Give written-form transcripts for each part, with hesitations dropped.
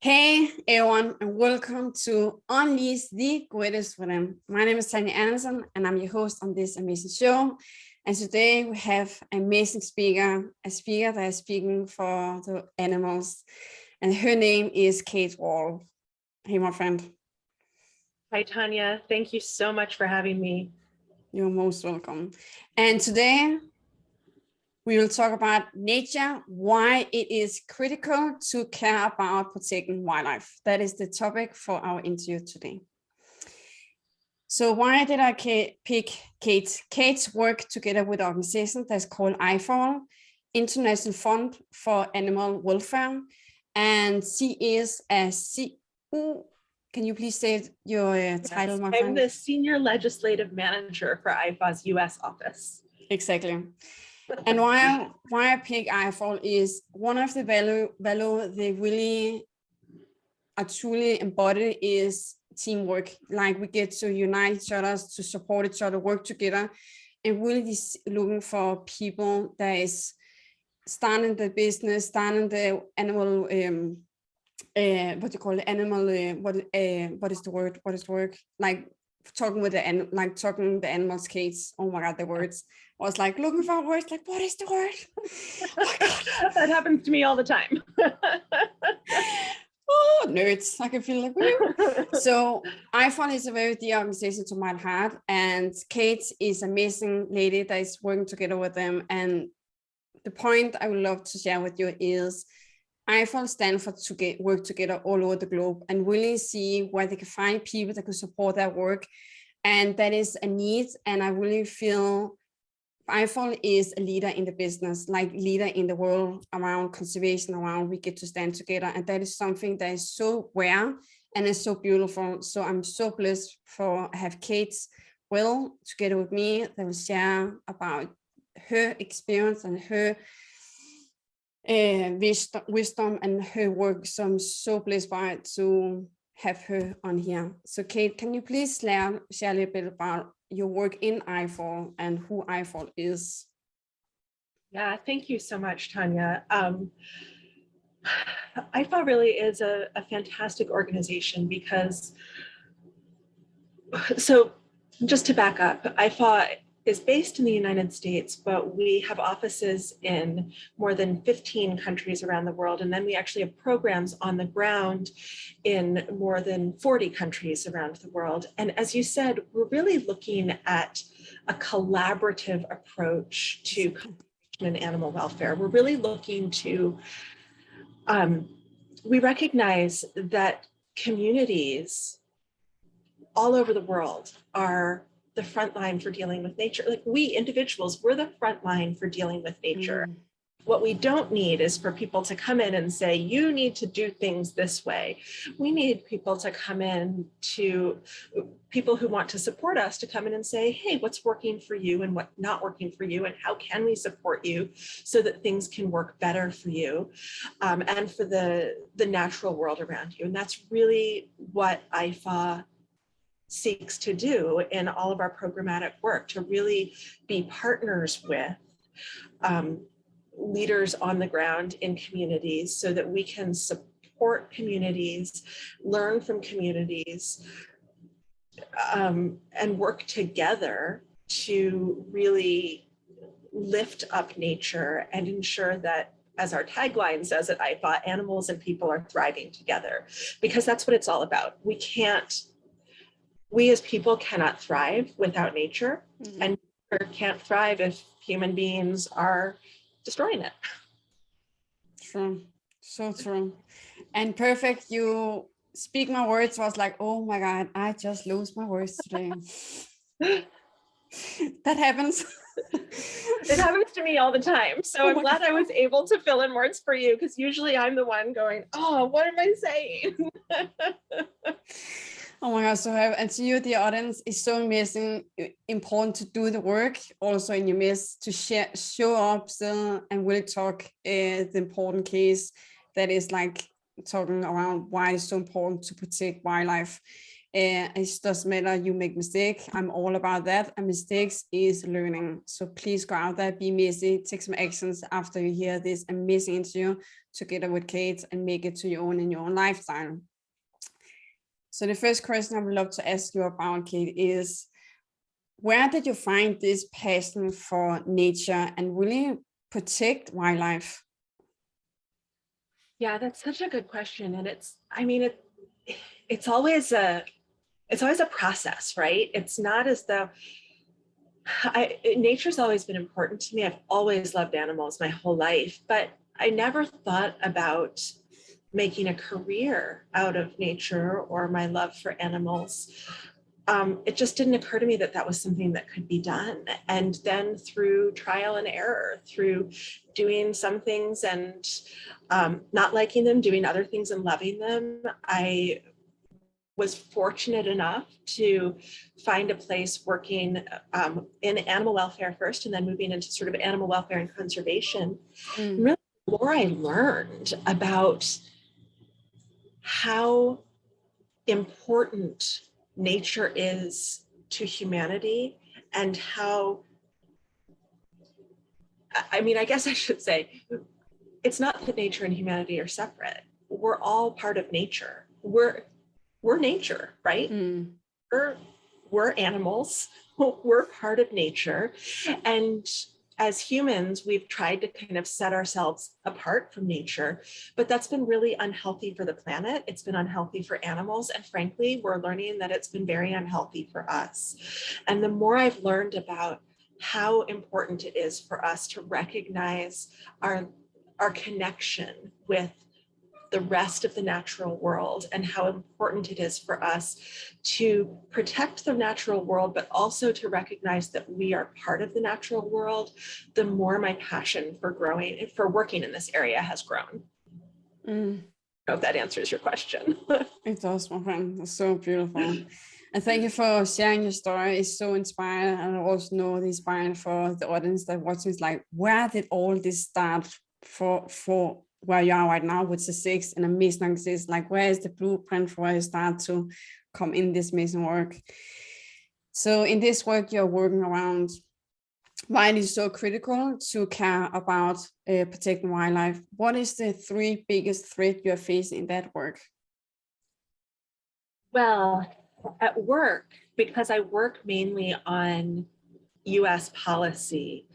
Hey everyone, and welcome to Unleash the Greatest Within. My name is Tanja Andersen, and I'm your host on this amazing show. And today we have an amazing speaker, a speaker that is speaking for the animals, and her name is Kate Wall. Hey, my friend. Hi, Tanja. Thank you so much for having me. You're most welcome. And today we will talk about nature, why it is critical to care about protecting wildlife. That is the topic for our interview today. So why did I pick Kate? Kate's work together with an organization that's called IFAW, International Fund for Animal Welfare. And she is a can you please say your title, my friend? I'm the Senior Legislative Manager for IFAW's US office. Exactly. And why I pick IFAW is one of the value they really are truly embodied is teamwork. Like we get to unite each other, to support each other, work together, and really looking for people that is starting the business, starting the animal what do you call it? Animal what is the word? Like talking with talking the animals' Kates. Oh my god, the words. I was like looking for words, like what is the word? Oh god. That happens to me all the time. Oh, nerds, I can feel like So IFAW is a very dear organization to my heart, and Kate is an amazing lady that is working together with them. And the point I would love to share with you is IFAW stands for work together all over the globe and really see where they can find people that can support their work. And that is a need. And I really feel IFAW is a leader in the business, like leader in the world around conservation, around we get to stand together. And that is something that is so rare and is so beautiful. So I'm so blessed for have Kate Will together with me that will share about her experience and her wisdom and her work. So I'm so blessed by it to have her on here. So Kate, can you please share a little bit about your work in IFAW and who IFAW is? Yeah, thank you so much, Tanja. IFAW really is a fantastic organization because, so just to back up, IFAW is based in the United States, but we have offices in more than 15 countries around the world. And then we actually have programs on the ground in more than 40 countries around the world. And as you said, we're really looking at a collaborative approach to conservation and animal welfare. We're really looking to, we recognize that communities all over the world are the front line for dealing with nature. Like we individuals, we're the front line for dealing with nature. What we don't need is for people to come in and say, you need to do things this way. We need people to come in to people who want to support us to come in and say, hey, what's working for you and what's not working for you? And how can we support you so that things can work better for you and for the natural world around you? And that's really what IFAW seeks to do in all of our programmatic work, to really be partners with leaders on the ground in communities so that we can support communities, learn from communities, and work together to really lift up nature and ensure that, as our tagline says at IFAW, animals and people are thriving together, because that's what it's all about. We as people cannot thrive without nature, and nature can't thrive if human beings are destroying it. True, so true. And perfect, you speak my words. I was like, oh my God, I just lose my words today. That happens. It happens to me all the time. So I'm glad I was able to fill in words for you, because usually I'm the one going, oh, what am I saying? Oh my God, so and to you, the audience, is so amazing, important to do the work, also in your midst, to show up still and really talk the important case that is like talking around why it's so important to protect wildlife. It doesn't matter, you make mistake. I'm all about that. And mistakes is learning. So please go out there, be messy, take some actions after you hear this amazing interview together with Kate and make it to your own in your own lifestyle. So the first question I would love to ask you about, Kate, is where did you find this passion for nature and really protect wildlife? Yeah, that's such a good question. And it's always a process, right? It's not as though nature's always been important to me. I've always loved animals my whole life, but I never thought about making a career out of nature or my love for animals. It just didn't occur to me that that was something that could be done. And then through trial and error, through doing some things and not liking them, doing other things and loving them, I was fortunate enough to find a place working in animal welfare first, and then moving into sort of animal welfare and conservation. And really, the more I learned about how important nature is to humanity, and how, I guess I should say, it's not that nature and humanity are separate. We're all part of nature. We're nature, right? We're animals. We're part of nature. And as humans, we've tried to kind of set ourselves apart from nature, but that's been really unhealthy for the planet. It's been unhealthy for animals. And frankly, we're learning that it's been very unhealthy for us. And the more I've learned about how important it is for us to recognize our connection with the rest of the natural world, and how important it is for us to protect the natural world, but also to recognize that we are part of the natural world, the more my passion for working in this area has grown. I hope that answers your question. It does, my friend. It's so beautiful. And thank you for sharing your story. It's so inspiring. And I also know it's inspiring for the audience that watches, like, where did all this start for where you are right now, which is 6 and amazing organization? Like, where is the blueprint for where you start to come in this amazing work? So in this work, you're working around why it is so critical to care about protecting wildlife. What is the 3 biggest threats you're facing in that work? Well, at work, because I work mainly on US policy,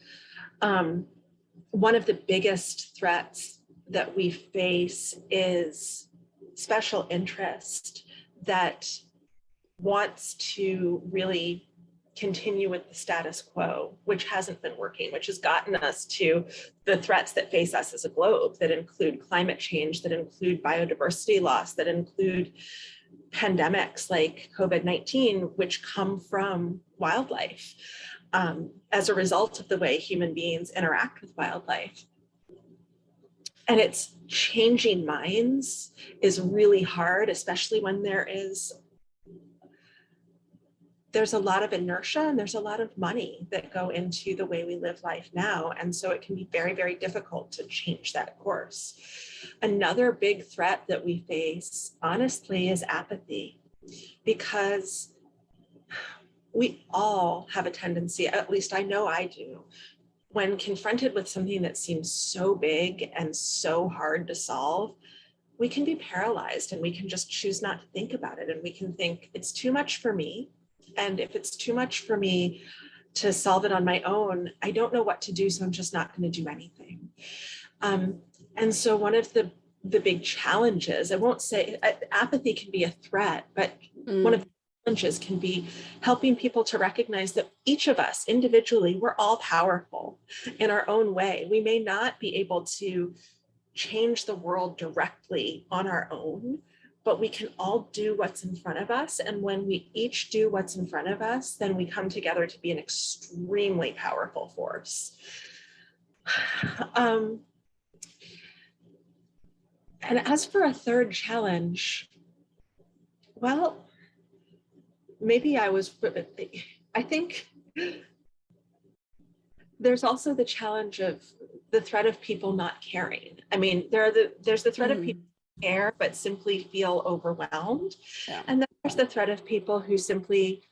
one of the biggest threats that we face is special interest that wants to really continue with the status quo, which hasn't been working, which has gotten us to the threats that face us as a globe, that include climate change, that include biodiversity loss, that include pandemics like COVID-19, which come from wildlife as a result of the way human beings interact with wildlife. And it's changing minds is really hard, especially when there's a lot of inertia and there's a lot of money that go into the way we live life now. And so it can be very, very difficult to change that course. Another big threat that we face, honestly, is apathy, because we all have a tendency, at least I know I do, when confronted with something that seems so big and so hard to solve, we can be paralyzed and we can just choose not to think about it. And we can think it's too much for me. And if it's too much for me to solve it on my own, I don't know what to do, so I'm just not going to do anything. And so one of the big challenges, I won't say apathy can be a threat, but one of the challenges can be helping people to recognize that each of us individually, we're all powerful in our own way. We may not be able to change the world directly on our own, but we can all do what's in front of us. And when we each do what's in front of us, then we come together to be an extremely powerful force. And as for a third challenge, well, I think there's also the challenge of the threat of people not caring. I mean, there's the threat of people care, but simply feel overwhelmed. Yeah. And then there's the threat of people who simply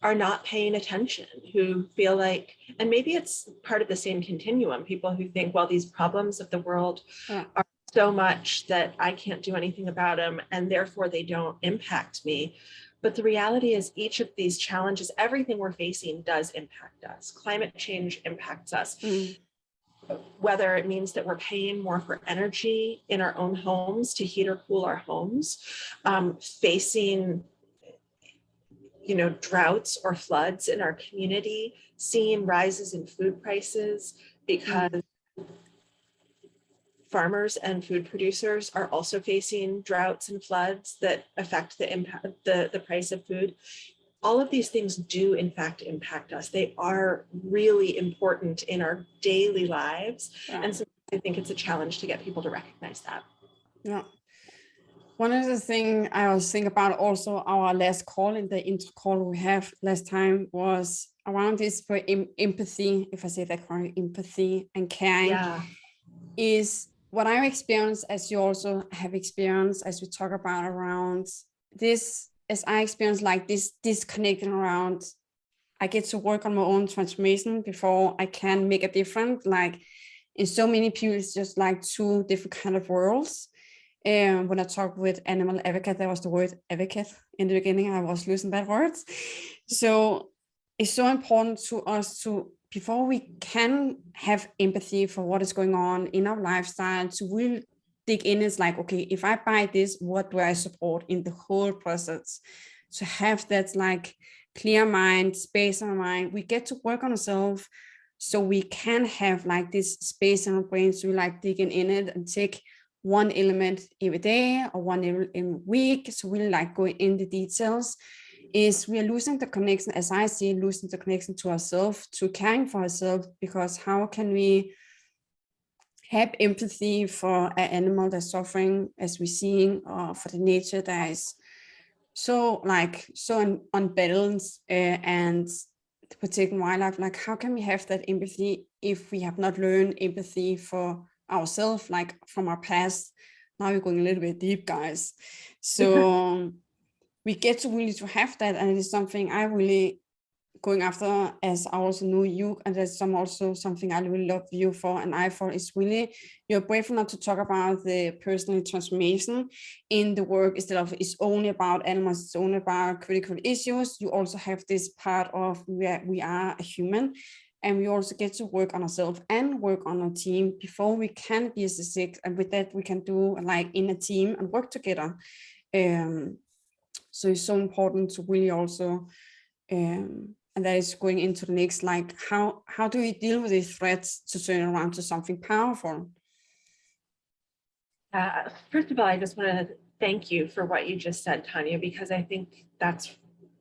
are not paying attention, who feel like, and maybe it's part of the same continuum, people who think, well, these problems of the world Yeah. are so much that I can't do anything about them, and therefore they don't impact me. But the reality is each of these challenges, everything we're facing does impact us. Climate change impacts us. Mm. Whether it means that we're paying more for energy in our own homes to heat or cool our homes, facing droughts or floods in our community, seeing rises in food prices because farmers and food producers are also facing droughts and floods that affect the price of food. All of these things do in fact impact us. They are really important in our daily lives. Yeah. And so I think it's a challenge to get people to recognize that. Yeah. One of the things I was thinking about also our last call in the intro call we have last time was around this for empathy, if I say that correctly, empathy and caring. Yeah. Is what I experienced, as you also have experienced, as we talk about around this, as I experienced like this disconnecting around, I get to work on my own transformation before I can make a difference. Like in so many people, it's just like two different kind of worlds. And when I talked with animal advocate, there was the word advocate in the beginning. I was losing that word. So it's so important to us to, before we can have empathy for what is going on in our lifestyle, to really dig in. It's like, okay, if I buy this, what do I support in the whole process? To have that like clear mind, space in our mind, we get to work on ourselves so we can have like this space in our brains to like digging in it and take one element every day or one every week. So we like go in the details. Is we are losing the connection, as I see, losing the connection to ourselves, to caring for ourselves, because how can we have empathy for an animal that's suffering, as we're seeing, or for the nature that is so unbalanced, and protecting wildlife? Like, how can we have that empathy if we have not learned empathy for ourselves, like from our past? Now we're going a little bit deep, guys. So we get to really to have that, and it is something I really going after, as I also know you, and that's also something I really love you for. And I for is really you're brave enough to talk about the personal transformation in the work instead of it's only about animals, it's only about critical issues. You also have this part of where we are a human, and we also get to work on ourselves and work on our team before we can be a six. And with that, we can do like in a team and work together. So it's so important to really also and that is going into the next, like how do we deal with these threats to turn around to something powerful? First of all, I just want to thank you for what you just said, Tanja, because I think that's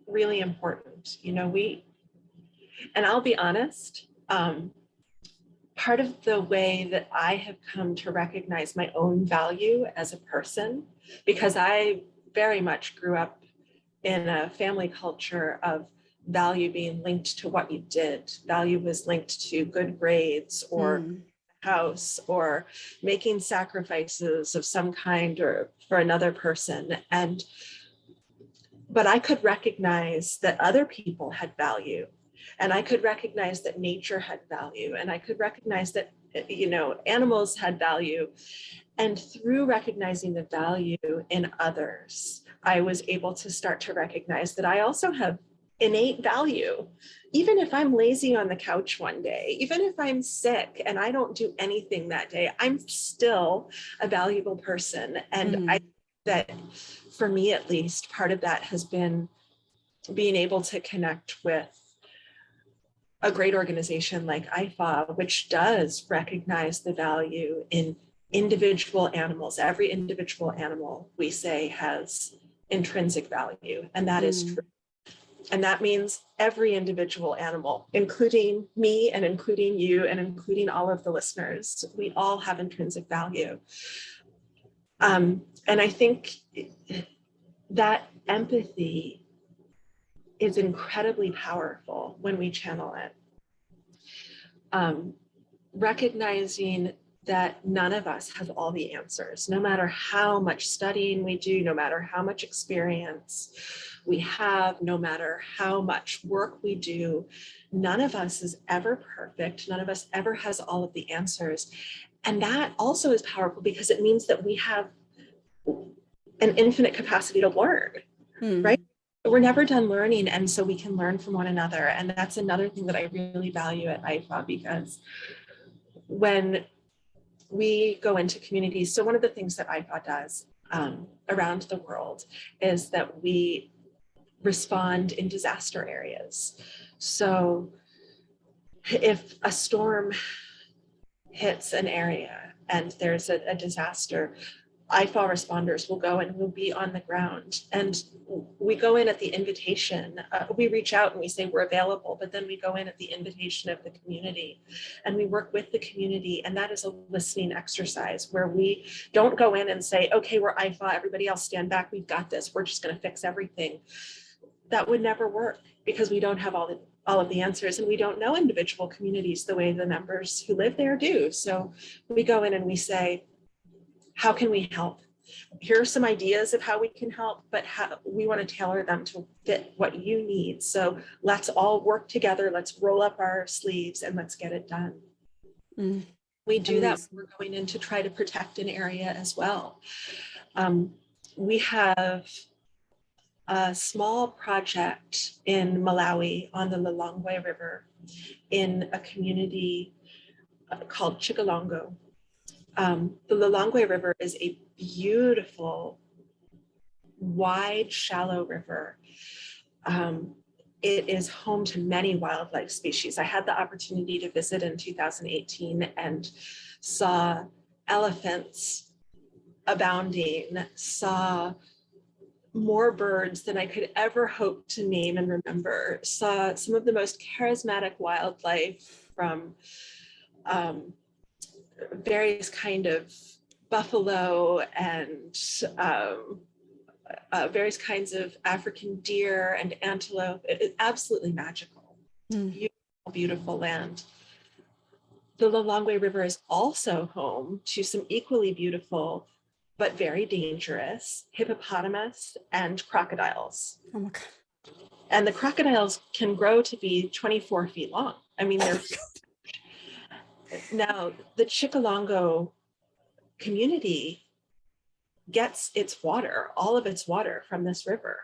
really important. And I'll be honest, part of the way that I have come to recognize my own value as a person, because I very much grew up in a family culture of value being linked to what you did. Value was linked to good grades or house or making sacrifices of some kind or for another person. But I could recognize that other people had value, and I could recognize that nature had value, and I could recognize that animals had value. And through recognizing the value in others, I was able to start to recognize that I also have innate value. Even if I'm lazy on the couch one day, even if I'm sick and I don't do anything that day, I'm still a valuable person. And I think that for me, at least, part of that has been being able to connect with a great organization like IFAW, which does recognize the value in individual animals. Every individual animal, we say, has intrinsic value, and that is true. And that means every individual animal, including me and including you and including all of the listeners, we all have intrinsic value. And I think that empathy is incredibly powerful when we channel it. Recognizing that none of us has all the answers, no matter how much studying we do, no matter how much experience we have, no matter how much work we do. None of us is ever perfect. None of us ever has all of the answers. And that also is powerful because it means that we have an infinite capacity to learn, right? We're never done learning. And so we can learn from one another. And that's another thing that I really value at IFAW, because when we go into communities, so one of the things that IFAW does around the world is that we respond in disaster areas. So if a storm hits an area and there's a disaster, IFAW responders will go and we'll be on the ground, and we go in at the invitation. We reach out and we say we're available, but then we go in at the invitation of the community and we work with the community. And that is a listening exercise where we don't go in and say, okay, we're IFAW, everybody else stand back, we've got this, we're just going to fix everything. That would never work because we don't have all of the answers, and we don't know individual communities the way the members who live there do. So we go in and we say, how can we help? Here are some ideas of how we can help, but how we want to tailor them to fit what you need. So let's all work together. Let's roll up our sleeves and let's get it done. We do that when we're going in to try to protect an area as well. We have a small project in Malawi on the Lilongwe River in a community called Chikalongo. The Lilongwe River is a beautiful, wide, shallow river. It is home to many wildlife species. I had the opportunity to visit in 2018 and saw elephants abounding, saw more birds than I could ever hope to name and remember, saw some of the most charismatic wildlife from various kind of buffalo and various kinds of African deer and antelope. It's absolutely magical. Beautiful, beautiful land. The Lilongwe River is also home to some equally beautiful but very dangerous hippopotamus and crocodiles. Oh my God. And the crocodiles can grow to be 24 feet long. I mean, they're now the Chikalongo community gets its water, all of its water from this river.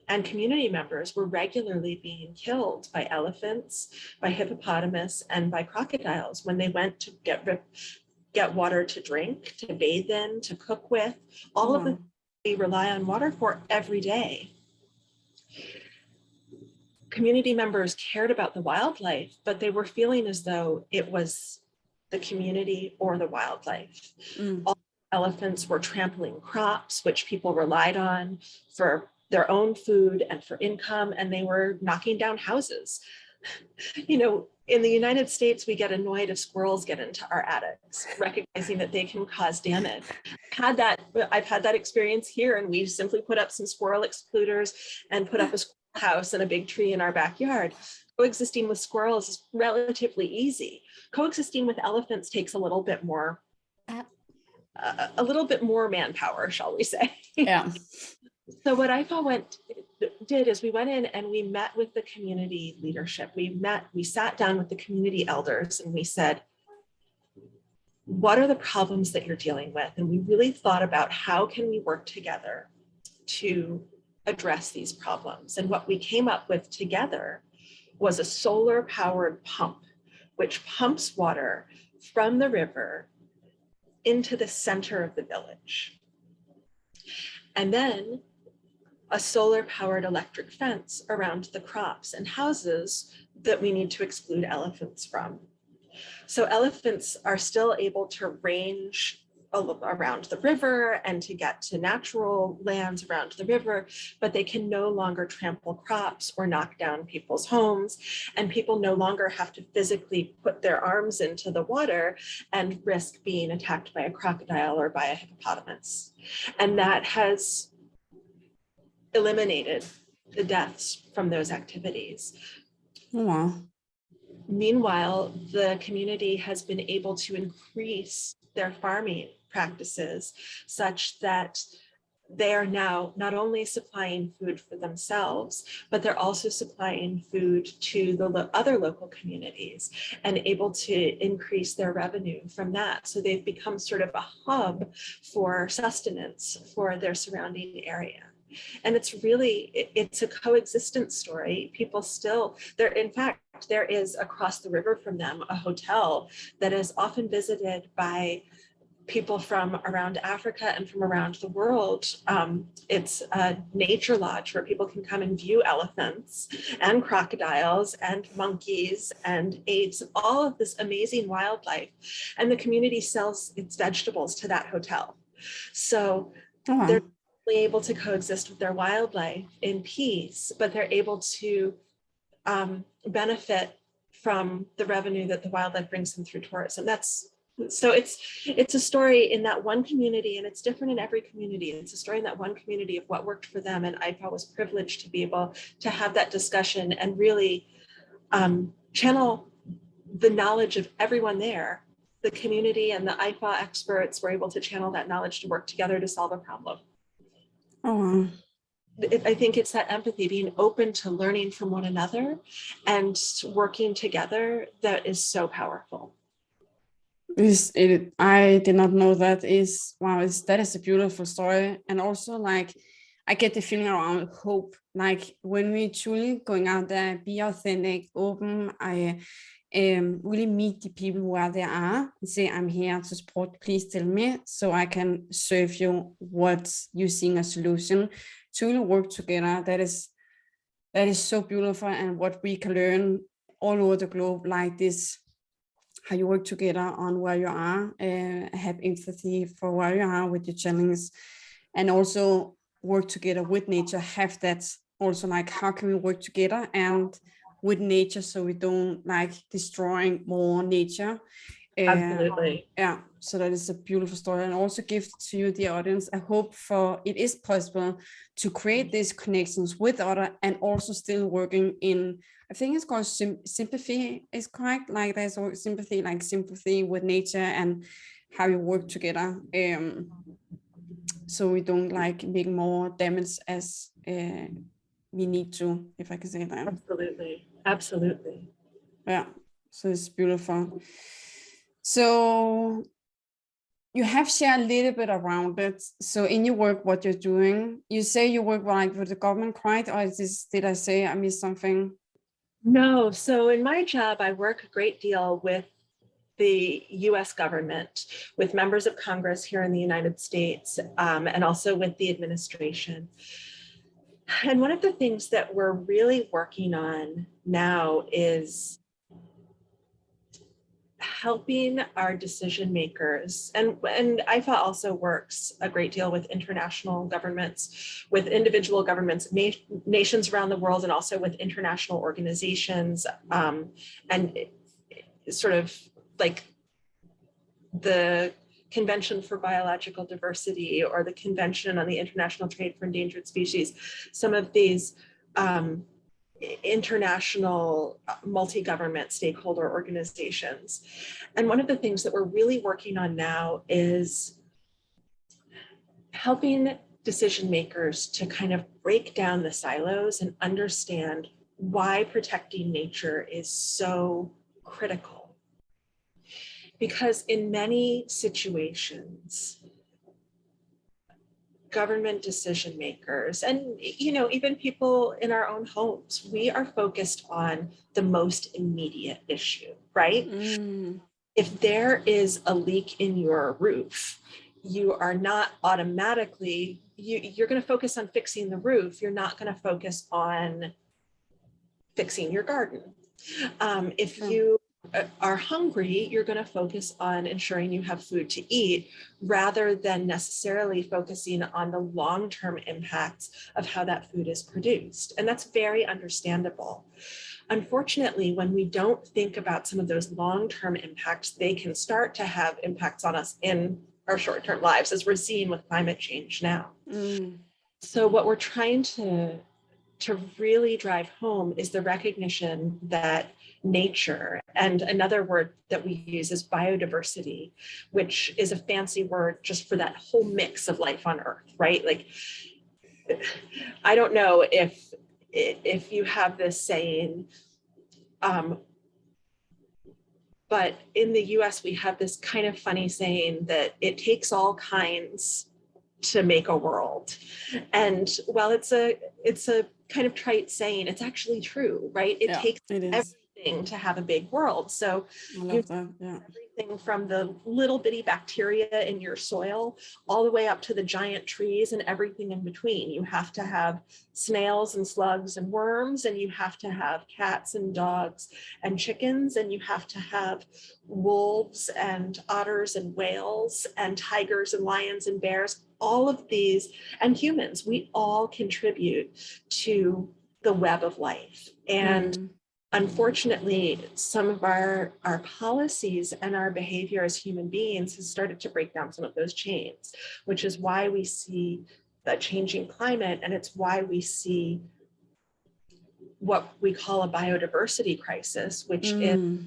And community members were regularly being killed by elephants, by hippopotamus, and by crocodiles when they went to get water to drink, to bathe in, to cook with, all of the we rely on water for every day. Community members cared about the wildlife, but they were feeling as though it was the community or the wildlife. All elephants were trampling crops, which people relied on for their own food and for income, and they were knocking down houses. You know, in the United States, we get annoyed if squirrels get into our attics, recognizing that they can cause damage. I've had that experience here, and we simply put up some squirrel excluders and put up a squirrel house and a big tree in our backyard. Coexisting with squirrels is relatively easy. Coexisting with elephants takes a little bit more manpower, shall we say. Yeah. So what IFAW did is we went in and we met with the community leadership. We sat down with the community elders and we said, what are the problems that you're dealing with? And we really thought about how can we work together to address these problems. And what we came up with together was a solar powered pump, which pumps water from the river into the center of the village. And then a solar powered electric fence around the crops and houses that we need to exclude elephants from. So elephants are still able to range around the river and to get to natural lands around the river, but they can no longer trample crops or knock down people's homes, and people no longer have to physically put their arms into the water and risk being attacked by a crocodile or by a hippopotamus. And that has eliminated the deaths from those activities. Wow. Meanwhile, the community has been able to increase their farming practices such that they are now not only supplying food for themselves, but they're also supplying food to the other local communities and able to increase their revenue from that. So they've become sort of a hub for sustenance for their surrounding area. And it's a coexistence story. People still, in fact, there is across the river from them a hotel that is often visited by people from around Africa and from around the world. It's a nature lodge where people can come and view elephants and crocodiles and monkeys and apes, all of this amazing wildlife. And the community sells its vegetables to that hotel. So they're able to coexist with their wildlife in peace, but they're able to benefit from the revenue that the wildlife brings them through tourism. So it's a story in that one community, and it's different in every community. It's a story in that one community of what worked for them. And IFAW was privileged to be able to have that discussion and really channel the knowledge of everyone there. The community and the IFAW experts were able to channel that knowledge to work together to solve a problem. Oh, I think it's that empathy, being open to learning from one another and working together, that is so powerful. I did not know that. That is a beautiful story. And also, like, I get the feeling around hope. Like, when we truly going out there, be authentic, open, I really meet the people where they are and say, I'm here to support, please tell me, so I can serve you what you seeing a solution. Truly work together. That is so beautiful, and what we can learn all over the globe like this, how you work together on where you are, have empathy for where you are with your challenges, and also work together with nature, have that also, like, how can we work together and with nature so we don't like destroying more nature. Absolutely. Yeah, so that is a beautiful story, and also give to you, the audience, I hope for it is possible to create these connections with other, and also still working in, I think it's called sympathy is correct, like there's sympathy with nature and how you work together, so we don't like make more damage as we need to, if I can say that. Absolutely. Yeah, so it's beautiful. So you have shared a little bit around it. So in your work, what you're doing, you say you work like with the government, right? Or did I say I missed something? No, so in my job, I work a great deal with the US government, with members of Congress here in the United States, and also with the administration. And one of the things that we're really working on now is helping our decision makers, and IFA also works a great deal with international governments, with individual governments, nations around the world, and also with international organizations, and sort of like the Convention for Biological Diversity or the Convention on the International Trade for Endangered Species, some of these international multi-government stakeholder organizations. And one of the things that we're really working on now is helping decision makers to kind of break down the silos and understand why protecting nature is so critical. Because in many situations, government decision makers, and even people in our own homes, we are focused on the most immediate issue, right? If there is a leak in your roof, you are not automatically, you're going to focus on fixing the roof. You're not going to focus on fixing your garden. If you are hungry, you're going to focus on ensuring you have food to eat, rather than necessarily focusing on the long-term impacts of how that food is produced. And that's very understandable. Unfortunately, when we don't think about some of those long-term impacts, they can start to have impacts on us in our short-term lives, as we're seeing with climate change now. So what we're trying to really drive home is the recognition that nature. And another word that we use is biodiversity, which is a fancy word just for that whole mix of life on Earth, right? Like, I don't know if you have this saying, but in the US, we have this kind of funny saying that it takes all kinds to make a world. And while it's a kind of trite saying, it's actually true, right? It takes everything to have a big world. So you have everything from the little bitty bacteria in your soil all the way up to the giant trees and everything in between. You have to have snails and slugs and worms, and you have to have cats and dogs and chickens, and you have to have wolves and otters and whales and tigers and lions and bears. All of these, and humans, we all contribute to the web of life. And unfortunately, some of our policies and our behavior as human beings has started to break down some of those chains, which is why we see a changing climate, and it's why we see what we call a biodiversity crisis, which is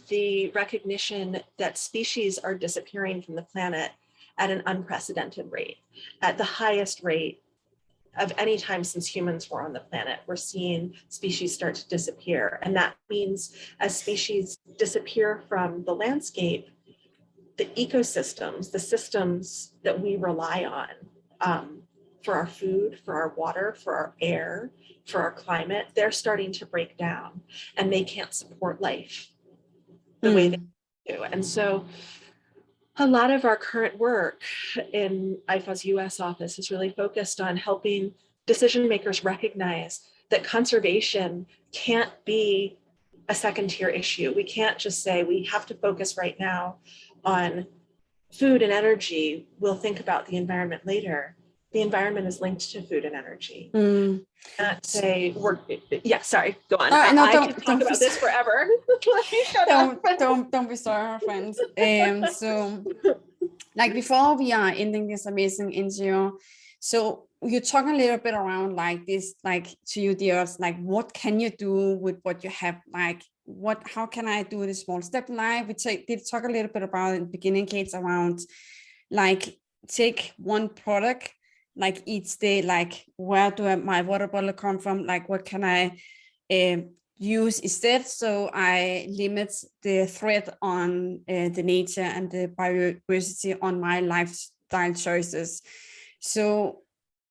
the recognition that species are disappearing from the planet at an unprecedented rate, at the highest rate of any time since humans were on the planet. We're seeing species start to disappear. And that means as species disappear from the landscape, the ecosystems, the systems that we rely on for our food, for our water, for our air, for our climate, they're starting to break down, and they can't support life the way they do. And so a lot of our current work in IFAW's US office is really focused on helping decision makers recognize that conservation can't be a second tier issue. We can't just say we have to focus right now on food and energy. We'll think about the environment later. The environment is linked to food and energy. Not say sorry, go on. I could talk about this forever. Don't be sorry, our friends. So like before we are ending this amazing interview, so you talk a little bit around like this, like to you, dears, like what can you do with what you have? Like how can I do this small step in life? We did talk a little bit about in the beginning, Kate, around like take one product like each day, like where do my water bottle come from? Like what can I use instead, so I limit the threat on the nature and the biodiversity on my lifestyle choices. So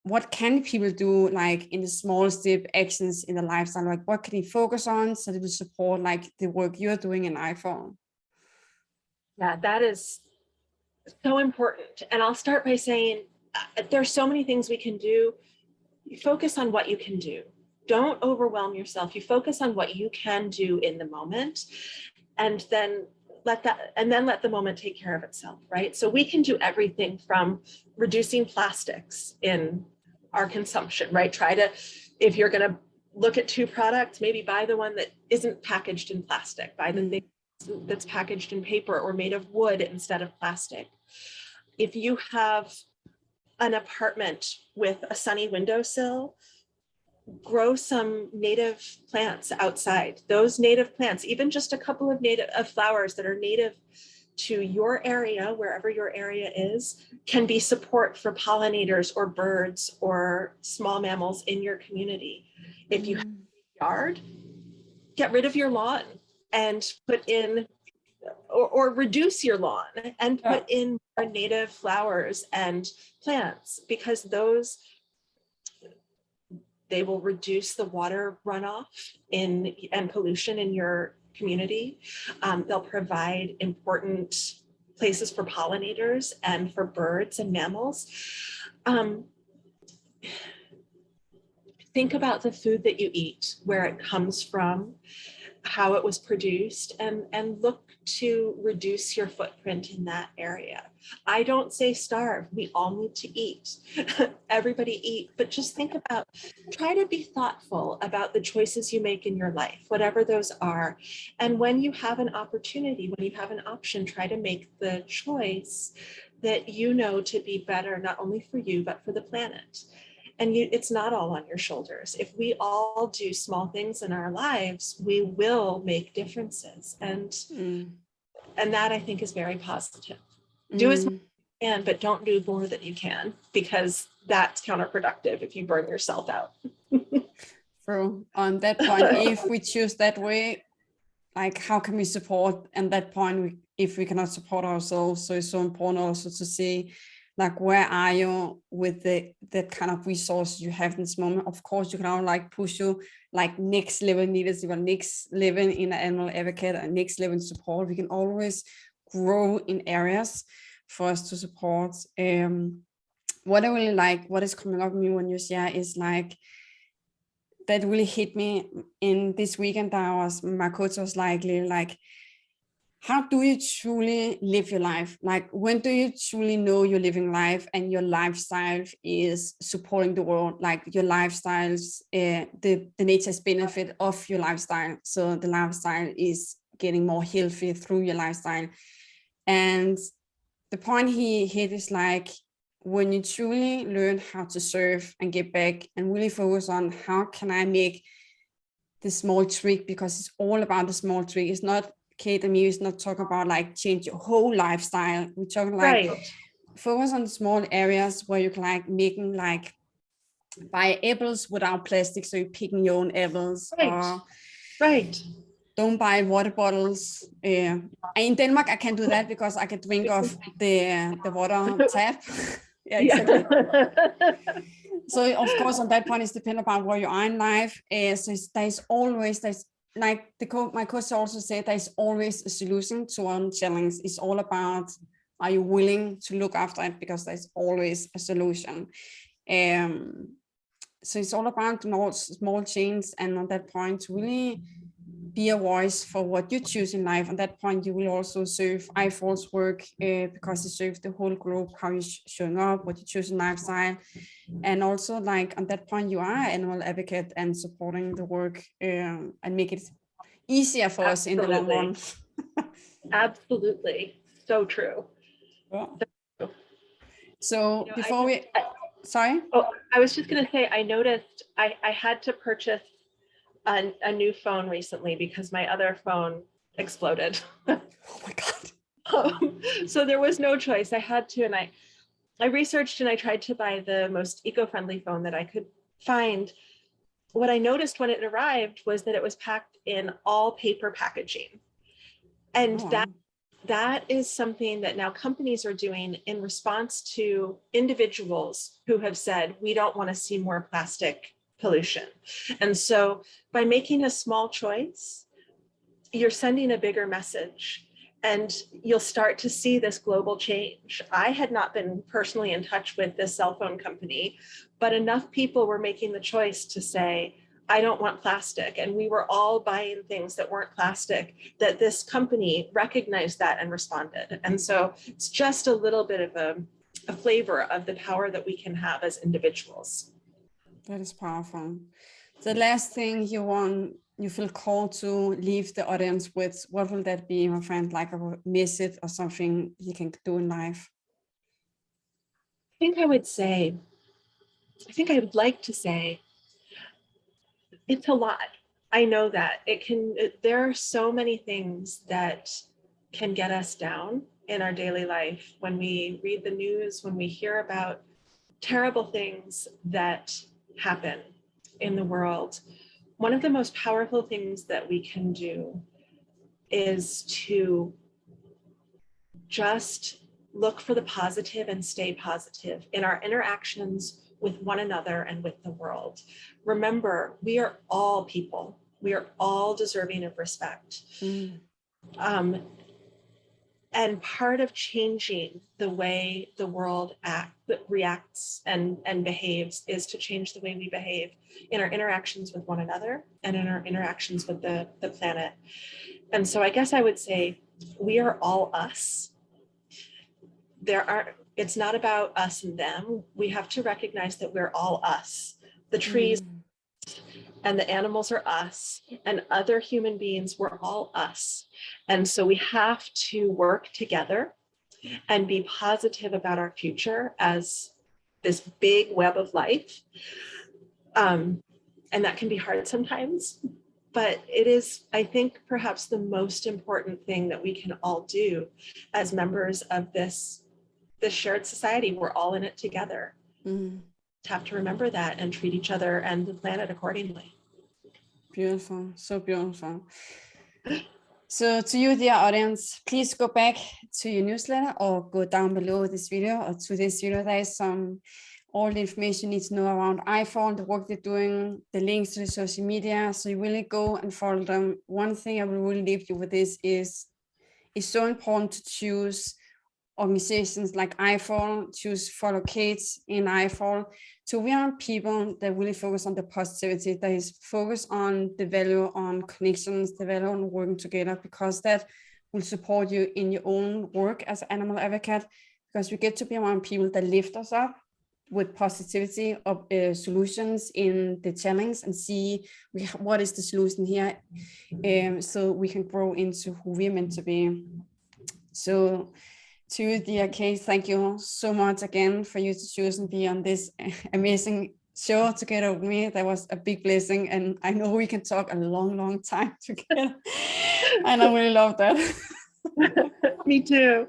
what can people do like in the small step actions in the lifestyle? Like what can you focus on so that will support like the work you're doing in IFAW? Yeah, that is so important. And I'll start by saying there's so many things we can do. You focus on what you can do. Don't overwhelm yourself. You focus on what you can do in the moment, and then let the moment take care of itself, right? So we can do everything from reducing plastics in our consumption, right? Try to, if you're going to look at two products, maybe buy the one that isn't packaged in plastic, buy the thing that's packaged in paper or made of wood instead of plastic. If you have an apartment with a sunny windowsill, grow some native plants outside. Those native plants, even just a couple of flowers that are native to your area, wherever your area is, can be support for pollinators or birds or small mammals in your community. If you have a yard, get rid of your lawn and put in or reduce your lawn and put in native flowers and plants, because they will reduce the water runoff and pollution in your community. They'll provide important places for pollinators and for birds and mammals. Think about the food that you eat, where it comes from, how it was produced, and look to reduce your footprint in that area. I don't say starve. We all need to eat. Everybody eat, but just think about, try to be thoughtful about the choices you make in your life, whatever those are. And when you have an opportunity, when you have an option, try to make the choice that you know to be better, not only for you, but for the planet. And it's not all on your shoulders. If we all do small things in our lives, we will make differences. And that I think is very positive. Do as much as you can, but don't do more than you can, because that's counterproductive if you burn yourself out. True. On that point, if we choose that way, like how can we support? And that point, if we cannot support ourselves, so it's so important also to see, like, where are you with that kind of resource you have in this moment. Of course, you can all like push you like next level leadership, or next level in an animal advocate, and next level support. We can always grow in areas for us to support. What I really like, what is coming up with me when you share is like, that really hit me in this weekend. My coach was like, how do you truly live your life? Like, when do you truly know you're living life and your lifestyle is supporting the world? Like your lifestyles, the nature's benefit of your lifestyle. So the lifestyle is getting more healthy through your lifestyle. And the point he hit is like, when you truly learn how to serve and give back and really focus on how can I make the small trick, because it's all about the small trick. It's not, Kate and me is not talking about like change your whole lifestyle. We're talking like focus on the small areas where you can like making like buy apples without plastic. So you're picking your own apples. Don't buy water bottles. In Denmark, I can do that because I can drink off the water tap. Yeah, exactly. So of course, on that point, it's dependent upon where you are in life. So there's like my coach also said, there's always a solution to one challenge. It's all about, are you willing to look after it? Because there's always a solution. So it's all about small change, and on that point, really be a voice for what you choose in life. On that point, you will also serve IFAW's work because it serves the whole group, how you're showing up, what you choose in lifestyle. And also, like, on that point, you are an animal advocate and supporting the work and make it easier for us in the long run. Absolutely. So true. Yeah. So before sorry? Oh, I was just going to say, I noticed I had to purchase a new phone recently because my other phone exploded. Oh my God. So there was no choice. I had to, and I researched and I tried to buy the most eco-friendly phone that I could find. What I noticed when it arrived was that it was packed in all paper packaging. And that is something that now companies are doing in response to individuals who have said, we don't want to see more plastic pollution. And so by making a small choice, you're sending a bigger message, and you'll start to see this global change. I had not been personally in touch with this cell phone company, but enough people were making the choice to say, I don't want plastic. And we were all buying things that weren't plastic, that this company recognized that and responded. And so it's just a little bit of a flavor of the power that we can have as individuals. That is powerful. The last thing you feel called to leave the audience with, what will that be, my friend? Like a message or something you can do in life? I think I would like to say, it's a lot. I know that there are so many things that can get us down in our daily life. When we read the news, when we hear about terrible things that happen in the world, one of the most powerful things that we can do is to just look for the positive and stay positive in our interactions with one another and with the world. Remember, we are all people. We are all deserving of respect. And part of changing the way the world reacts and behaves is to change the way we behave in our interactions with one another and in our interactions with the planet. And so I guess I would say we are all us. It's not about us and them. We have to recognize that we're all us. The trees and the animals are us, and other human beings, we're all us. And so we have to work together and be positive about our future as this big web of life. And that can be hard sometimes, but it is, I think, perhaps the most important thing that we can all do as members of this shared society. We're all in it together. Mm. Have to remember that and treat each other and the planet accordingly. Beautiful, so beautiful. So to you, dear audience, please go back to your newsletter or go down below this video or to this video. There is all the information you need to know around IFAW, the work they're doing, the links to the social media. So you really go and follow them. One thing I will really leave you with this is it's so important to choose organizations like IFAW, choose follow Kate in IFAW, to we are people that really focus on the positivity, that is focused on the value on connections, the value on working together, because that will support you in your own work as an animal advocate, because we get to be around people that lift us up with positivity of solutions in the challenge and see what is the solution here, so we can grow into who we're meant to be. So to dear Kate, thank you so much again for you to choose and be on this amazing show together with me. That was a big blessing, and I know we can talk a long time together. And I really love that. Me too.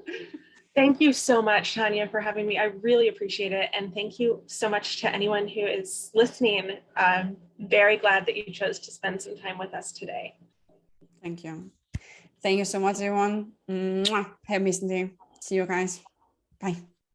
Thank you so much, Tanja, for having me. I really appreciate it. And thank you so much to anyone who is listening. I'm very glad that you chose to spend some time with us today. Thank you. Thank you so much, everyone. Have a amazing day. See you guys. Bye.